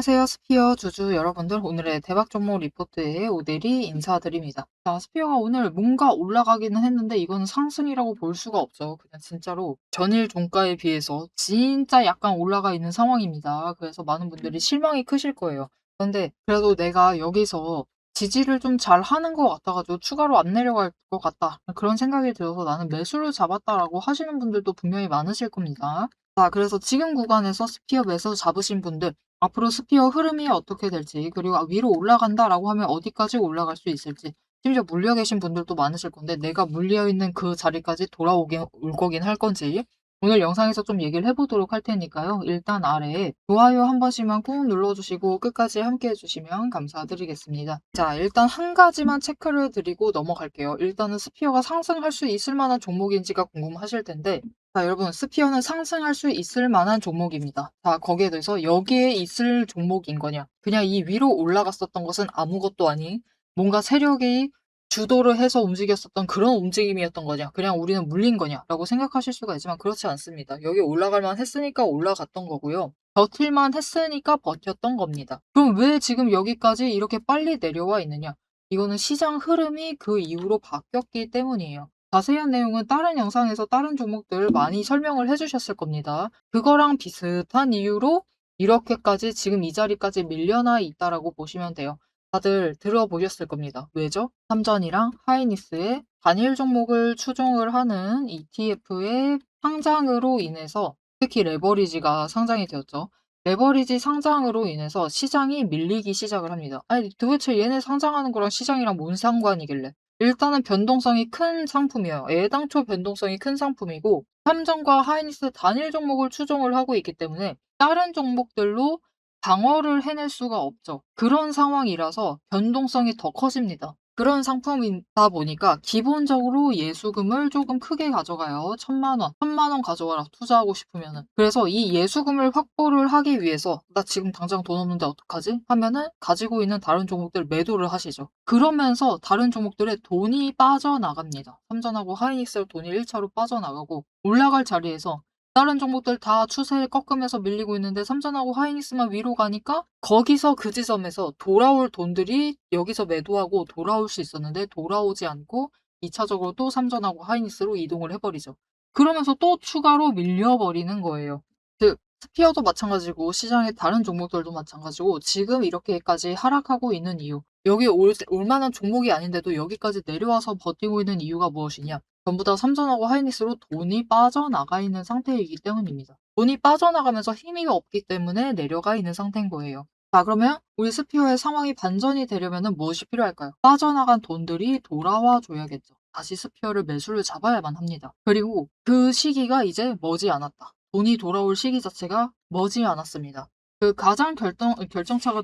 안녕하세요. 스피어 주주 여러분들. 오늘의 대박 종목 리포트에 오대리 인사드립니다. 자, 스피어가 오늘 뭔가 올라가기는 했는데 이거는 상승이라고 볼 수가 없죠. 그냥 진짜로 전일 종가에 비해서 진짜 약간 올라가 있는 상황입니다. 그래서 많은 분들이 실망이 크실 거예요. 그런데 그래도 내가 여기서 지지를 좀 잘 하는 것 같아가지고 추가로 안 내려갈 것 같다. 그런 생각이 들어서 나는 매수를 잡았다라고 하시는 분들도 분명히 많으실 겁니다. 자, 그래서 지금 구간에서 스피어 매수 잡으신 분들, 앞으로 스피어 흐름이 어떻게 될지, 그리고 위로 올라간다라고 하면 어디까지 올라갈 수 있을지, 심지어 물려 계신 분들도 많으실 건데 내가 물려 있는 그 자리까지 돌아오긴 올 거긴 할 건지 오늘 영상에서 좀 얘기를 해보도록 할 테니까요. 일단 아래에 좋아요 한 번씩만 꾹 눌러주시고 끝까지 함께 해주시면 감사드리겠습니다. 자, 일단 한 가지만 체크를 드리고 넘어갈게요. 일단은 스피어가 상승할 수 있을 만한 종목인지가 궁금하실 텐데, 자, 여러분, 스피어는 상승할 수 있을 만한 종목입니다. 자, 거기에 대해서 여기에 있을 종목인 거냐? 그냥 이 위로 올라갔었던 것은 아무것도 아닌 뭔가 세력이 주도를 해서 움직였었던 그런 움직임이었던 거냐? 그냥 우리는 물린 거냐? 라고 생각하실 수가 있지만 그렇지 않습니다. 여기 올라갈 만 했으니까 올라갔던 거고요. 버틸만 했으니까 버텼던 겁니다. 그럼 왜 지금 여기까지 이렇게 빨리 내려와 있느냐? 이거는 시장 흐름이 그 이후로 바뀌었기 때문이에요. 자세한 내용은 다른 영상에서 다른 종목들 많이 설명을 해주셨을 겁니다. 그거랑 비슷한 이유로 이렇게까지 지금 이 자리까지 밀려나 있다라고 보시면 돼요. 다들 들어보셨을 겁니다. 왜죠? 삼전이랑 하이닉스의 단일 종목을 추종을 하는 ETF의 상장으로 인해서 특히 레버리지가 상장이 되었죠. 레버리지 상장으로 인해서 시장이 밀리기 시작을 합니다. 아니 도대체 얘네 상장하는 거랑 시장이랑 뭔 상관이길래. 일단은 변동성이 큰 상품이에요. 애당초 변동성이 큰 상품이고 삼성과 하이닉스 단일 종목을 추종을 하고 있기 때문에 다른 종목들로 방어를 해낼 수가 없죠. 그런 상황이라서 변동성이 더 커집니다. 그런 상품이다 보니까 기본적으로 예수금을 조금 크게 가져가요. 1,000만 원, 1,000만 원 가져와라. 투자하고 싶으면은. 그래서 이 예수금을 확보를 하기 위해서 나 지금 당장 돈 없는데 어떡하지? 하면은 가지고 있는 다른 종목들 매도를 하시죠. 그러면서 다른 종목들의 돈이 빠져나갑니다. 삼전하고 하이닉스 돈이 1차로 빠져나가고 올라갈 자리에서 다른 종목들 다 추세에 꺾으면서 밀리고 있는데 삼전하고 하이닉스만 위로 가니까 거기서 그 지점에서 돌아올 돈들이 여기서 매도하고 돌아올 수 있었는데 돌아오지 않고 2차적으로 또 삼전하고 하이닉스로 이동을 해버리죠. 그러면서 또 추가로 밀려버리는 거예요. 즉 스피어도 마찬가지고 시장의 다른 종목들도 마찬가지고 지금 이렇게까지 하락하고 있는 이유, 여기 올 만한 종목이 아닌데도 여기까지 내려와서 버티고 있는 이유가 무엇이냐? 전부 다 삼전하고 하이닉스로 돈이 빠져나가 있는 상태이기 때문입니다. 돈이 빠져나가면서 힘이 없기 때문에 내려가 있는 상태인 거예요. 자, 그러면 우리 스피어의 상황이 반전이 되려면 무엇이 필요할까요? 빠져나간 돈들이 돌아와 줘야겠죠. 다시 스피어를 매수를 잡아야만 합니다. 그리고 그 시기가 이제 머지않았다. 돈이 돌아올 시기 자체가 머지않았습니다. 그 가장 결정차가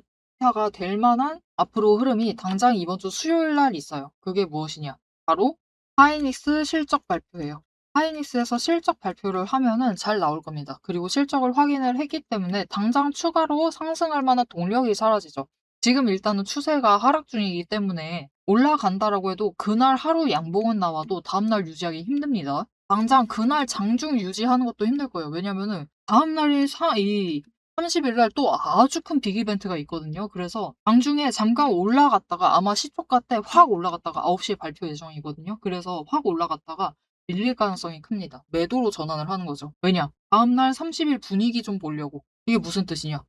될 만한 앞으로 흐름이 당장 이번 주 수요일 날 있어요. 그게 무엇이냐? 바로 하이닉스 실적 발표예요. 하이닉스에서 실적 발표를 하면은 잘 나올 겁니다. 그리고 실적을 확인을 했기 때문에 당장 추가로 상승할 만한 동력이 사라지죠. 지금 일단은 추세가 하락 중이기 때문에 올라간다라고 해도 그날 하루 양봉은 나와도 다음날 유지하기 힘듭니다. 당장 그날 장중 유지하는 것도 힘들 거예요. 왜냐면은 다음날이 30일 날 또 아주 큰 빅 이벤트가 있거든요. 그래서 장중에 잠깐 올라갔다가 아마 시초가 때 확 올라갔다가 9시에 발표 예정이거든요. 그래서 확 올라갔다가 밀릴 가능성이 큽니다. 매도로 전환을 하는 거죠. 왜냐? 다음날 30일 분위기 좀 보려고. 이게 무슨 뜻이냐?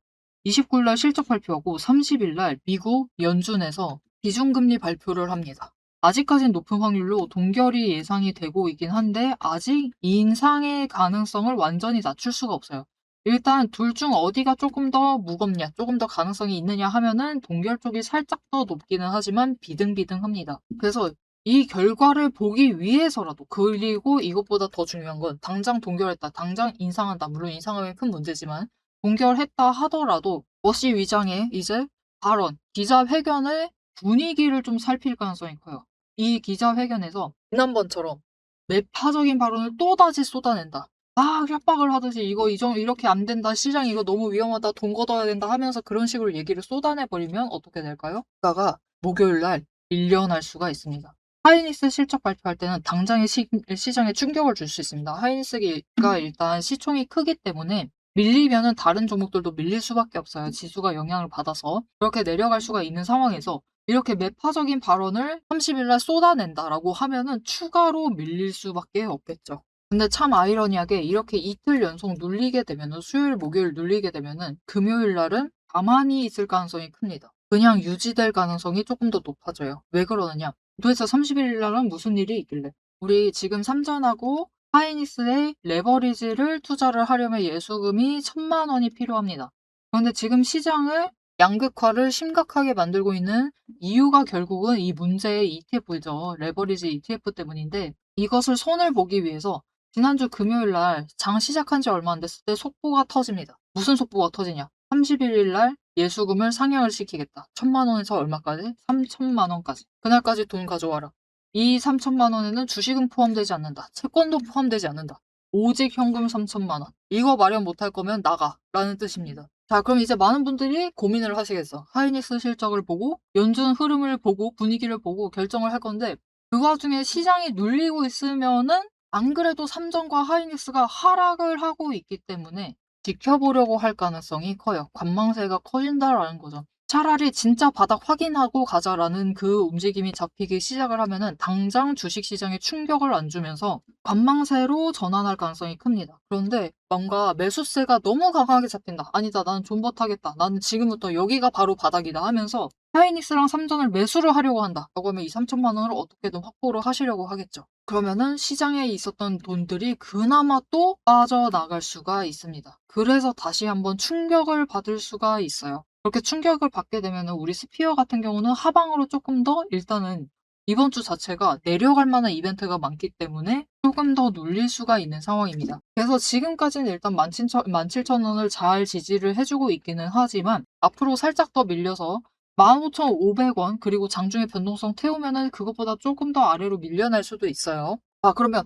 29일 날 실적 발표하고 30일 날 미국 연준에서 비중금리 발표를 합니다. 아직까지는 높은 확률로 동결이 예상이 되고 있긴 한데 아직 인상의 가능성을 완전히 낮출 수가 없어요. 일단 둘 중 어디가 조금 더 무겁냐, 조금 더 가능성이 있느냐 하면은 동결 쪽이 살짝 더 높기는 하지만 비등비등합니다. 그래서 이 결과를 보기 위해서라도, 그리고 이것보다 더 중요한 건 당장 동결했다, 당장 인상한다. 물론 인상하면 큰 문제지만 동결했다 하더라도 워시 위장의 이제 발언, 기자회견의 분위기를 좀 살필 가능성이 커요. 이 기자회견에서 지난번처럼 매파적인 발언을 또다시 쏟아낸다. 막 협박을 하듯이 이거 이렇게 안 된다. 시장 이거 너무 위험하다. 돈 걷어야 된다 하면서 그런 식으로 얘기를 쏟아내버리면 어떻게 될까요? 주가가 목요일 날 밀려날 수가 있습니다. 하이닉스 실적 발표할 때는 당장의 시장에 충격을 줄 수 있습니다. 하이닉스가 일단 시총이 크기 때문에 밀리면은 다른 종목들도 밀릴 수밖에 없어요. 지수가 영향을 받아서. 그렇게 내려갈 수가 있는 상황에서 이렇게 매파적인 발언을 30일 날 쏟아낸다라고 하면은 추가로 밀릴 수밖에 없겠죠. 근데 참 아이러니하게 이렇게 이틀 연속 눌리게 되면은 수요일, 목요일 눌리게 되면은 금요일 날은 가만히 있을 가능성이 큽니다. 그냥 유지될 가능성이 조금 더 높아져요. 왜 그러느냐? 도대체 31일 날은 무슨 일이 있길래? 우리 지금 삼전하고 하이닉스에 레버리지를 투자를 하려면 예수금이 1,000만 원이 필요합니다. 그런데 지금 시장을 양극화를 심각하게 만들고 있는 이유가 결국은 이 문제의 ETF죠. 레버리지 ETF 때문인데 이것을 손을 보기 위해서 지난주 금요일 날 장 시작한 지 얼마 안 됐을 때 속보가 터집니다. 무슨 속보가 터지냐? 31일 날 예수금을 상향을 시키겠다. 1,000만 원에서 얼마까지? 3,000만 원까지. 그날까지 돈 가져와라. 이 3,000만 원에는 주식은 포함되지 않는다. 채권도 포함되지 않는다. 오직 현금 3,000만 원. 이거 마련 못할 거면 나가. 라는 뜻입니다. 자, 그럼 이제 많은 분들이 고민을 하시겠어. 하이닉스 실적을 보고, 연준 흐름을 보고, 분위기를 보고 결정을 할 건데, 그 와중에 시장이 눌리고 있으면은 안 그래도 삼성과 하이닉스가 하락을 하고 있기 때문에 지켜보려고 할 가능성이 커요. 관망세가 커진다라는 거죠. 차라리 진짜 바닥 확인하고 가자라는 그 움직임이 잡히기 시작을 하면은 당장 주식시장에 충격을 안 주면서 관망세로 전환할 가능성이 큽니다. 그런데 뭔가 매수세가 너무 강하게 잡힌다. 아니다. 나는 존버타겠다. 나는 지금부터 여기가 바로 바닥이다 하면서 하이닉스랑 삼전을 매수를 하려고 한다. 라고 하면 이 3,000만 원을 어떻게든 확보를 하시려고 하겠죠. 그러면은 시장에 있었던 돈들이 그나마 또 빠져나갈 수가 있습니다. 그래서 다시 한번 충격을 받을 수가 있어요. 그렇게 충격을 받게 되면은 우리 스피어 같은 경우는 하방으로 조금 더 일단은 이번 주 자체가 내려갈 만한 이벤트가 많기 때문에 조금 더 눌릴 수가 있는 상황입니다. 그래서 지금까지는 일단 17,000원을 잘 지지를 해주고 있기는 하지만 앞으로 살짝 더 밀려서 15,500원 그리고 장중에 변동성 태우면은 그것보다 조금 더 아래로 밀려날 수도 있어요. 아, 그러면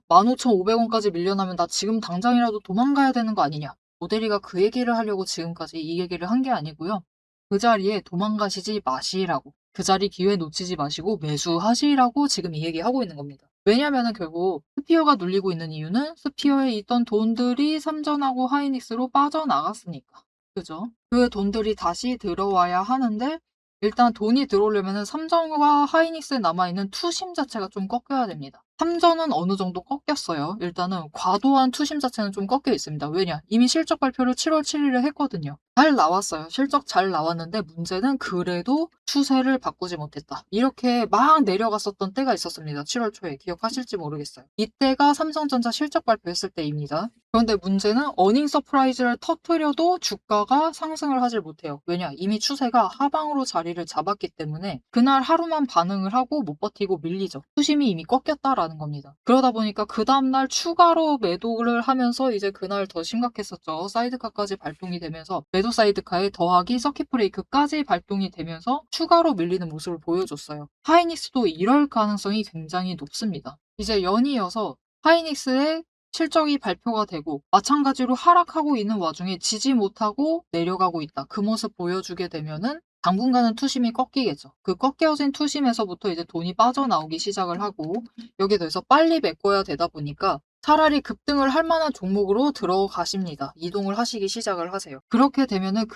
15,500원까지 밀려나면 나 지금 당장이라도 도망가야 되는 거 아니냐? 모델이가 그 얘기를 하려고 지금까지 이 얘기를 한 게 아니고요. 그 자리에 도망가시지 마시라고. 그 자리 기회 놓치지 마시고 매수하시라고 지금 이 얘기하고 있는 겁니다. 왜냐면은 결국 스피어가 눌리고 있는 이유는 스피어에 있던 돈들이 삼전하고 하이닉스로 빠져나갔으니까. 그죠? 그 돈들이 다시 들어와야 하는데 일단 돈이 들어오려면은 삼전과 하이닉스에 남아있는 투심 자체가 좀 꺾여야 됩니다. 삼전은 어느 정도 꺾였어요. 일단은 과도한 투심 자체는 좀 꺾여 있습니다. 왜냐? 이미 실적 발표를 7월 7일에 했거든요. 잘 나왔어요. 실적 잘 나왔는데 문제는 그래도 추세를 바꾸지 못했다. 이렇게 막 내려갔었던 때가 있었습니다. 7월 초에. 기억하실지 모르겠어요. 이때가 삼성전자 실적 발표했을 때입니다. 그런데 문제는 어닝 서프라이즈를 터뜨려도 주가가 상승을 하질 못해요. 왜냐? 이미 추세가 하방으로 자리를 잡았기 때문에 그날 하루만 반응을 하고 못 버티고 밀리죠. 투심이 이미 꺾였다라는 겁니다. 그러다 보니까 그 다음날 추가로 매도를 하면서 이제 그날 더 심각했었죠. 사이드카까지 발동이 되면서 매도 사이드카에 더하기 서킷 브레이크까지 발동이 되면서 추가로 밀리는 모습을 보여줬어요. 하이닉스도 이럴 가능성이 굉장히 높습니다. 이제 연이어서 하이닉스의 실적이 발표가 되고 마찬가지로 하락하고 있는 와중에 지지 못하고 내려가고 있다. 그 모습 보여주게 되면은 당분간은 투심이 꺾이겠죠. 그 꺾여진 투심에서부터 이제 돈이 빠져나오기 시작을 하고 여기에 대해서 빨리 메꿔야 되다 보니까 차라리 급등을 할 만한 종목으로 들어가십니다. 이동을 하시기 시작을 하세요. 그렇게 되면은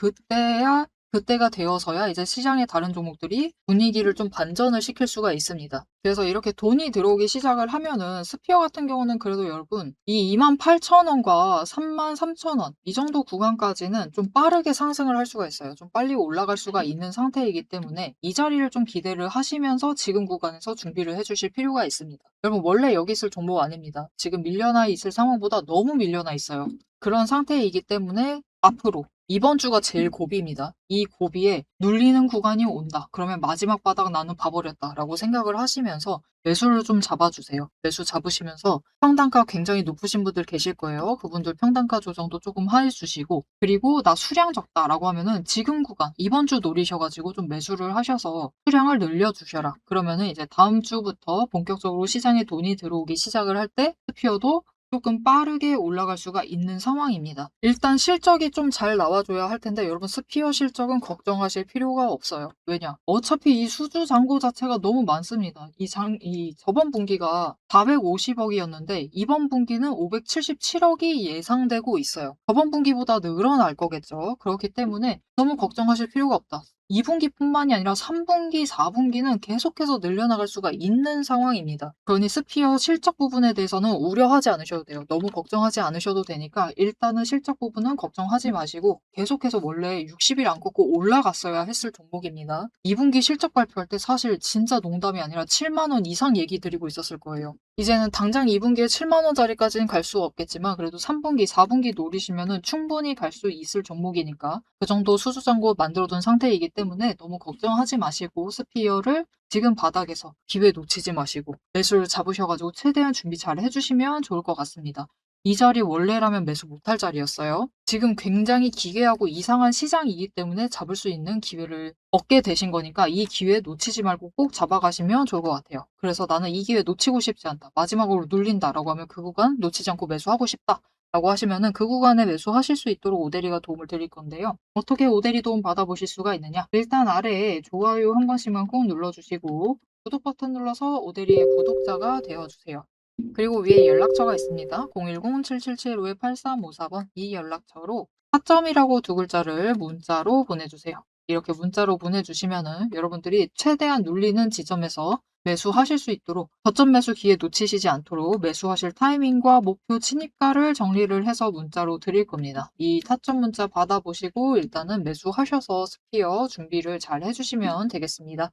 그때가 되어서야 이제 시장의 다른 종목들이 분위기를 좀 반전을 시킬 수가 있습니다. 그래서 이렇게 돈이 들어오기 시작을 하면은 스피어 같은 경우는 그래도 여러분 이 28,000원과 33,000원 이 정도 구간까지는 좀 빠르게 상승을 할 수가 있어요. 좀 빨리 올라갈 수가 있는 상태이기 때문에 이 자리를 좀 기대를 하시면서 지금 구간에서 준비를 해주실 필요가 있습니다. 여러분 원래 여기 있을 종목 아닙니다. 지금 밀려나 있을 상황보다 너무 밀려나 있어요. 그런 상태이기 때문에 앞으로 이번 주가 제일 고비입니다. 이 고비에 눌리는 구간이 온다. 그러면 마지막 바닥 나는 봐버렸다라고 생각을 하시면서 매수를 좀 잡아주세요. 매수 잡으시면서 평단가 굉장히 높으신 분들 계실 거예요. 그분들 평단가 조정도 조금 해주시고 그리고 나 수량 적다라고 하면은 지금 구간 이번 주 노리셔가지고 좀 매수를 하셔서 수량을 늘려주셔라. 그러면은 이제 다음 주부터 본격적으로 시장에 돈이 들어오기 시작을 할 때 스피어도 조금 빠르게 올라갈 수가 있는 상황입니다. 일단 실적이 좀 잘 나와줘야 할 텐데 여러분 스피어 실적은 걱정하실 필요가 없어요. 왜냐? 어차피 이 수주 잔고 자체가 너무 많습니다. 이 저번 분기가 450억이었는데 이번 분기는 577억이 예상되고 있어요. 저번 분기보다 늘어날 거겠죠. 그렇기 때문에 너무 걱정하실 필요가 없다. 2분기뿐만이 아니라 3분기, 4분기는 계속해서 늘려나갈 수가 있는 상황입니다. 그러니 스피어 실적 부분에 대해서는 우려하지 않으셔도 돼요. 너무 걱정하지 않으셔도 되니까 일단은 실적 부분은 걱정하지 마시고 계속해서 원래 60일 안 꺾고 올라갔어야 했을 종목입니다. 2분기 실적 발표할 때 사실 진짜 농담이 아니라 7만 원 이상 얘기 드리고 있었을 거예요. 이제는 당장 2분기에 7만 원짜리까지는 갈 수 없겠지만 그래도 3분기, 4분기 노리시면은 충분히 갈 수 있을 종목이니까 그 정도 수주잔고 만들어둔 상태이기 때문에 너무 걱정하지 마시고 스피어를 지금 바닥에서 기회 놓치지 마시고 매수를 잡으셔가지고 최대한 준비 잘 해주시면 좋을 것 같습니다. 이 자리 원래라면 매수 못할 자리였어요. 지금 굉장히 기괴하고 이상한 시장이기 때문에 잡을 수 있는 기회를 얻게 되신 거니까 이 기회 놓치지 말고 꼭 잡아가시면 좋을 것 같아요. 그래서 나는 이 기회 놓치고 싶지 않다. 마지막으로 눌린다라고 하면 그 구간 놓치지 않고 매수하고 싶다. 라고 하시면은 그 구간에 매수하실 수 있도록 오대리가 도움을 드릴 건데요. 어떻게 오대리 도움 받아보실 수가 있느냐? 일단 아래에 좋아요 한 번씩만 꼭 눌러주시고 구독 버튼 눌러서 오대리의 구독자가 되어주세요. 그리고 위에 연락처가 있습니다. 010-777-8354번 이 연락처로 타점이라고 두 글자를 문자로 보내주세요. 이렇게 문자로 보내주시면은 여러분들이 최대한 눌리는 지점에서 매수하실 수 있도록 저점 매수 기회 놓치시지 않도록 매수하실 타이밍과 목표 진입가를 정리를 해서 문자로 드릴 겁니다. 이 타점 문자 받아보시고 일단은 매수하셔서 스피어 준비를 잘 해주시면 되겠습니다.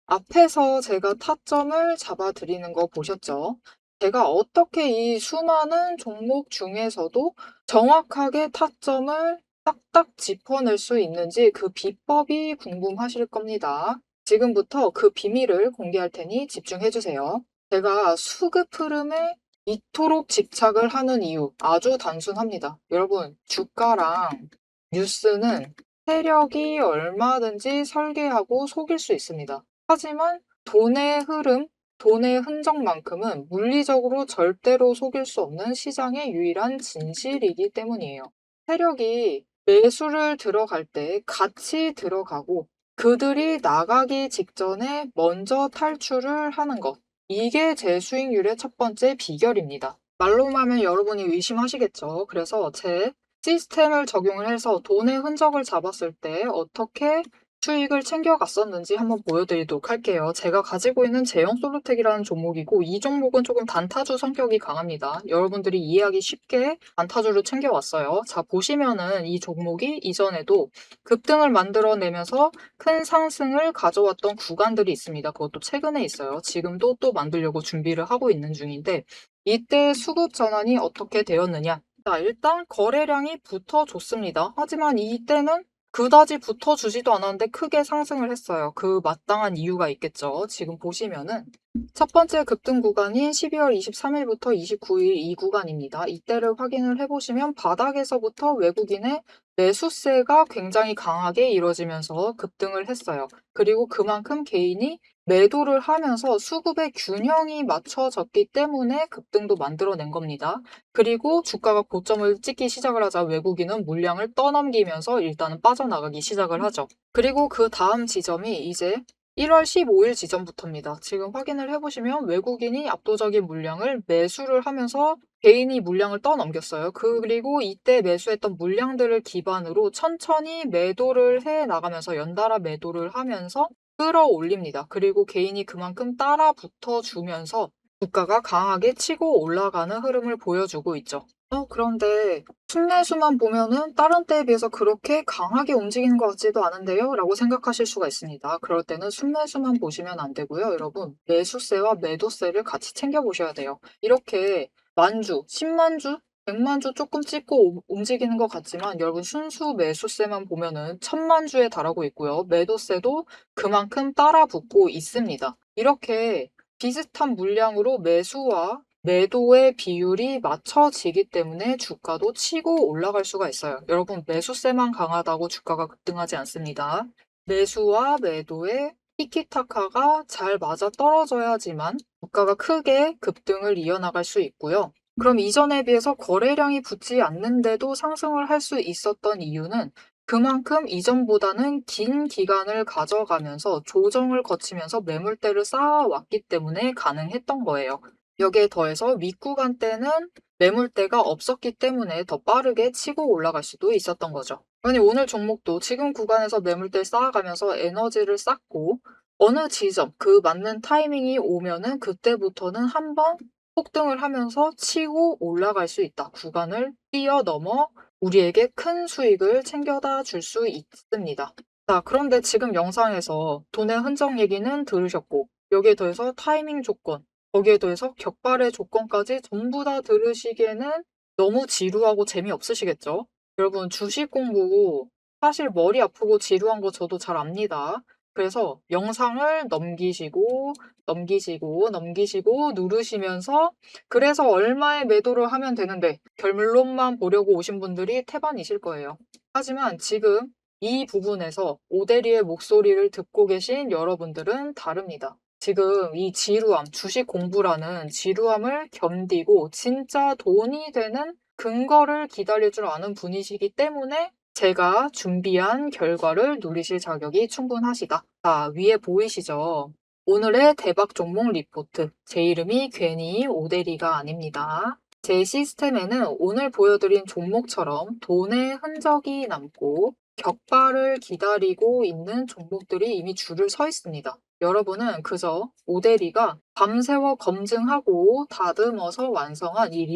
앞에서 제가 타점을 잡아드리는 거 보셨죠? 제가 어떻게 이 수많은 종목 중에서도 정확하게 타점을 딱딱 짚어낼 수 있는지 그 비법이 궁금하실 겁니다. 지금부터 그 비밀을 공개할 테니 집중해 주세요. 제가 수급 흐름에 이토록 집착을 하는 이유 아주 단순합니다. 여러분, 주가랑 뉴스는 세력이 얼마든지 설계하고 속일 수 있습니다. 하지만 돈의 흐름, 돈의 흔적만큼은 물리적으로 절대로 속일 수 없는 시장의 유일한 진실이기 때문이에요. 세력이 매수를 들어갈 때 같이 들어가고 그들이 나가기 직전에 먼저 탈출을 하는 것. 이게 제 수익률의 첫 번째 비결입니다. 말로만 하면 여러분이 의심하시겠죠. 그래서 제 시스템을 적용을 해서 돈의 흔적을 잡았을 때 어떻게 수익을 챙겨갔었는지 한번 보여드리도록 할게요. 제가 가지고 있는 제형솔루텍이라는 종목이고 이 종목은 조금 단타주 성격이 강합니다. 여러분들이 이해하기 쉽게 단타주로 챙겨왔어요. 자, 보시면은 이 종목이 이전에도 급등을 만들어내면서 큰 상승을 가져왔던 구간들이 있습니다. 그것도 최근에 있어요. 지금도 또 만들려고 준비를 하고 있는 중인데 이때 수급 전환이 어떻게 되었느냐? 자, 일단 거래량이 붙어줬습니다. 하지만 이때는 그다지 붙어주지도 않았는데 크게 상승을 했어요. 그 마땅한 이유가 있겠죠. 지금 보시면은 첫 번째 급등 구간인 12월 23일부터 29일 이 구간입니다. 이때를 확인을 해보시면 바닥에서부터 외국인의 매수세가 굉장히 강하게 이루어지면서 급등을 했어요. 그리고 그만큼 개인이 매도를 하면서 수급의 균형이 맞춰졌기 때문에 급등도 만들어낸 겁니다. 그리고 주가가 고점을 찍기 시작을 하자 외국인은 물량을 떠넘기면서 일단은 빠져나가기 시작을 하죠. 그리고 그 다음 지점이 이제 1월 15일 지점부터입니다. 지금 확인을 해보시면 외국인이 압도적인 물량을 매수를 하면서 개인이 물량을 떠넘겼어요. 그리고 이때 매수했던 물량들을 기반으로 천천히 매도를 해 나가면서 연달아 매도를 하면서 끌어올립니다. 그리고 개인이 그만큼 따라 붙어주면서 주가가 강하게 치고 올라가는 흐름을 보여주고 있죠. 그런데 순매수만 보면은 다른 때에 비해서 그렇게 강하게 움직이는 것 같지도 않은데요? 라고 생각하실 수가 있습니다. 그럴 때는 순매수만 보시면 안 되고요. 여러분, 매수세와 매도세를 같이 챙겨보셔야 돼요. 이렇게 만주, 10만주, 100만주 조금 찍고 움직이는 것 같지만 여러분 순수 매수세만 보면은 1000만주에 달하고 있고요. 매도세도 그만큼 따라 붙고 있습니다. 이렇게 비슷한 물량으로 매수와 매도의 비율이 맞춰지기 때문에 주가도 치고 올라갈 수가 있어요. 여러분, 매수세만 강하다고 주가가 급등하지 않습니다. 매수와 매도의 티키타카가 잘 맞아 떨어져야지만 주가가 크게 급등을 이어나갈 수 있고요. 그럼 이전에 비해서 거래량이 붙지 않는데도 상승을 할 수 있었던 이유는 그만큼 이전보다는 긴 기간을 가져가면서 조정을 거치면서 매물대를 쌓아왔기 때문에 가능했던 거예요. 여기에 더해서 윗구간 때는 매물대가 없었기 때문에 더 빠르게 치고 올라갈 수도 있었던 거죠. 아니, 오늘 종목도 지금 구간에서 매물대를 쌓아가면서 에너지를 쌓고 어느 지점, 그 맞는 타이밍이 오면은 그때부터는 한번 폭등을 하면서 치고 올라갈 수 있다. 구간을 뛰어넘어 우리에게 큰 수익을 챙겨다 줄 수 있습니다. 자, 그런데 지금 영상에서 돈의 흔적 얘기는 들으셨고, 여기에 더해서 타이밍 조건, 거기에 더해서 격발의 조건까지 전부 다 들으시기에는 너무 지루하고 재미없으시겠죠? 여러분, 주식 공부 사실 머리 아프고 지루한 거 저도 잘 압니다. 그래서 영상을 넘기시고 누르시면서 그래서 얼마에 매도를 하면 되는데 결론만 보려고 오신 분들이 태반이실 거예요. 하지만 지금 이 부분에서 오대리의 목소리를 듣고 계신 여러분들은 다릅니다. 지금 이 지루함, 주식 공부라는 지루함을 견디고 진짜 돈이 되는 근거를 기다릴 줄 아는 분이시기 때문에 제가 준비한 결과를 누리실 자격이 충분하시다. 자, 위에 보이시죠? 오늘의 대박 종목 리포트. 제 이름이 괜히 오대리가 아닙니다. 제 시스템에는 오늘 보여드린 종목처럼 돈의 흔적이 남고 격발을 기다리고 있는 종목들이 이미 줄을 서 있습니다. 여러분은 그저 오대리가 밤새워 검증하고 다듬어서 완성한 이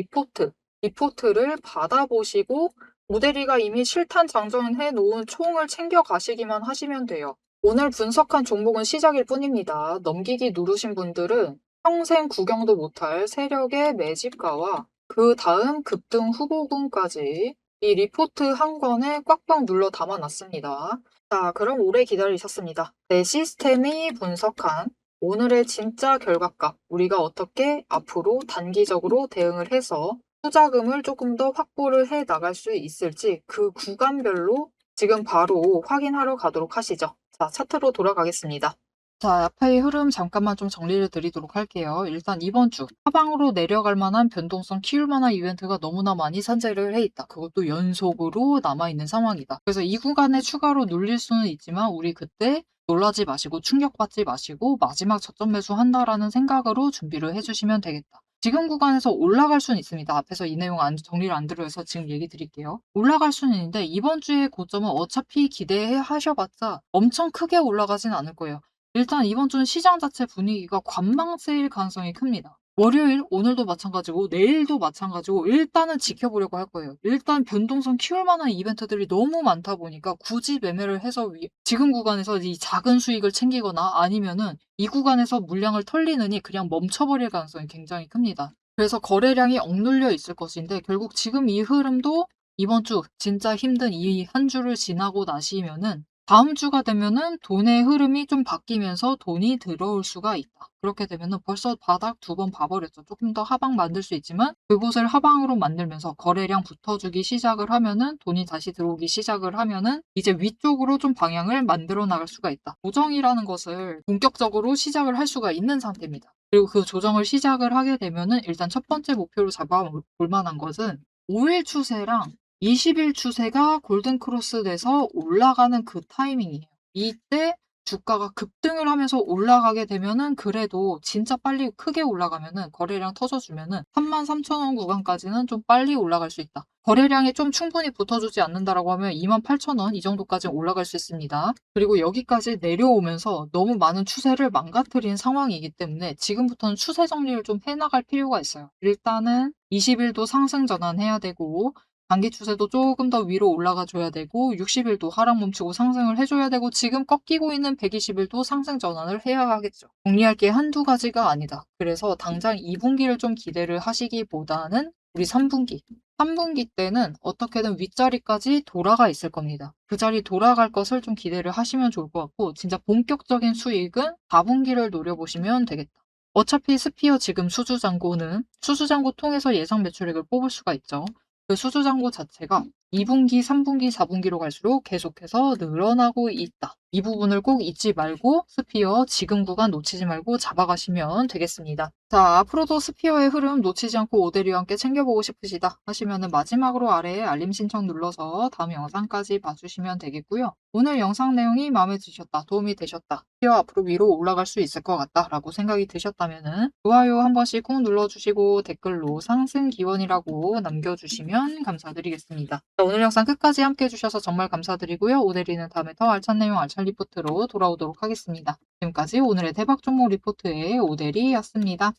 리포트를 받아보시고 오대리가 이미 실탄 장전해 놓은 총을 챙겨 가시기만 하시면 돼요. 오늘 분석한 종목은 시작일 뿐입니다. 넘기기 누르신 분들은 평생 구경도 못할 세력의 매집가와 그 다음 급등 후보군까지 이 리포트 한 권에 꽉꽉 눌러 담아놨습니다. 자, 그럼 오래 기다리셨습니다. 내 시스템이 분석한 오늘의 진짜 결과값, 우리가 어떻게 앞으로 단기적으로 대응을 해서 투자금을 조금 더 확보를 해 나갈 수 있을지 그 구간별로 지금 바로 확인하러 가도록 하시죠. 자, 차트로 돌아가겠습니다. 자, 앞의 흐름 잠깐만 좀 정리를 드리도록 할게요. 일단 이번 주 하방으로 내려갈 만한 변동성 키울 만한 이벤트가 너무나 많이 산재를 해 있다. 그것도 연속으로 남아있는 상황이다. 그래서 이 구간에 추가로 눌릴 수는 있지만 우리 그때 놀라지 마시고 충격받지 마시고 마지막 저점 매수한다라는 생각으로 준비를 해주시면 되겠다. 지금 구간에서 올라갈 수는 있습니다. 앞에서 이 내용 정리를 안 드려서 지금 얘기 드릴게요. 올라갈 수는 있는데 이번 주의 고점은 어차피 기대해 하셔봤자 엄청 크게 올라가진 않을 거예요. 일단 이번 주는 시장 자체 분위기가 관망세일 가능성이 큽니다. 월요일, 오늘도 마찬가지고 내일도 마찬가지고 일단은 지켜보려고 할 거예요. 일단 변동성 키울 만한 이벤트들이 너무 많다 보니까 굳이 매매를 해서 지금 구간에서 이 작은 수익을 챙기거나 아니면은 이 구간에서 물량을 털리느니 그냥 멈춰버릴 가능성이 굉장히 큽니다. 그래서 거래량이 억눌려 있을 것인데 결국 지금 이 흐름도 이번 주 진짜 힘든 이 한 주를 지나고 나시면은 다음 주가 되면은 돈의 흐름이 좀 바뀌면서 돈이 들어올 수가 있다. 그렇게 되면은 벌써 바닥 2번 봐버렸죠. 조금 더 하방 만들 수 있지만 그곳을 하방으로 만들면서 거래량 붙어주기 시작을 하면은 돈이 다시 들어오기 시작을 하면은 이제 위쪽으로 좀 방향을 만들어 나갈 수가 있다. 조정이라는 것을 본격적으로 시작을 할 수가 있는 상태입니다. 그리고 그 조정을 시작을 하게 되면은 일단 첫 번째 목표로 잡아볼 만한 것은 5일 추세랑 20일 추세가 골든 크로스 돼서 올라가는 그 타이밍이에요. 이때 주가가 급등을 하면서 올라가게 되면은 그래도 진짜 빨리 크게 올라가면은 거래량 터져주면은 33,000원 구간까지는 좀 빨리 올라갈 수 있다. 거래량이 좀 충분히 붙어주지 않는다라고 하면 28,000원 이 정도까지 올라갈 수 있습니다. 그리고 여기까지 내려오면서 너무 많은 추세를 망가뜨린 상황이기 때문에 지금부터는 추세 정리를 좀 해나갈 필요가 있어요. 일단은 20일도 상승 전환해야 되고 단기 추세도 조금 더 위로 올라가 줘야 되고 60일도 하락 멈추고 상승을 해줘야 되고 지금 꺾이고 있는 120일도 상승 전환을 해야 하겠죠. 정리할 게 한두 가지가 아니다. 그래서 당장 2분기를 좀 기대를 하시기보다는 우리 3분기 때는 어떻게든 윗자리까지 돌아가 있을 겁니다. 그 자리 돌아갈 것을 좀 기대를 하시면 좋을 것 같고 진짜 본격적인 수익은 4분기를 노려보시면 되겠다. 어차피 스피어 지금 수주잔고는 수주잔고 통해서 예상 매출액을 뽑을 수가 있죠. 그 수주잔고 자체가 2분기, 3분기, 4분기로 갈수록 계속해서 늘어나고 있다. 이 부분을 꼭 잊지 말고 스피어 지금 구간 놓치지 말고 잡아가시면 되겠습니다. 자, 앞으로도 스피어의 흐름 놓치지 않고 오데리와 함께 챙겨보고 싶으시다 하시면은 마지막으로 아래에 알림 신청 눌러서 다음 영상까지 봐주시면 되겠고요. 오늘 영상 내용이 마음에 드셨다, 도움이 되셨다, 스피어 앞으로 위로 올라갈 수 있을 것 같다 라고 생각이 드셨다면은 좋아요 한 번씩 꾹 눌러주시고 댓글로 상승 기원이라고 남겨주시면 감사드리겠습니다. 자, 오늘 영상 끝까지 함께 해주셔서 정말 감사드리고요. 오데리는 다음에 더 알찬 내용 알찬 리포트로 돌아오도록 하겠습니다. 지금까지 오늘의 대박 종목 리포트의 오데리였습니다.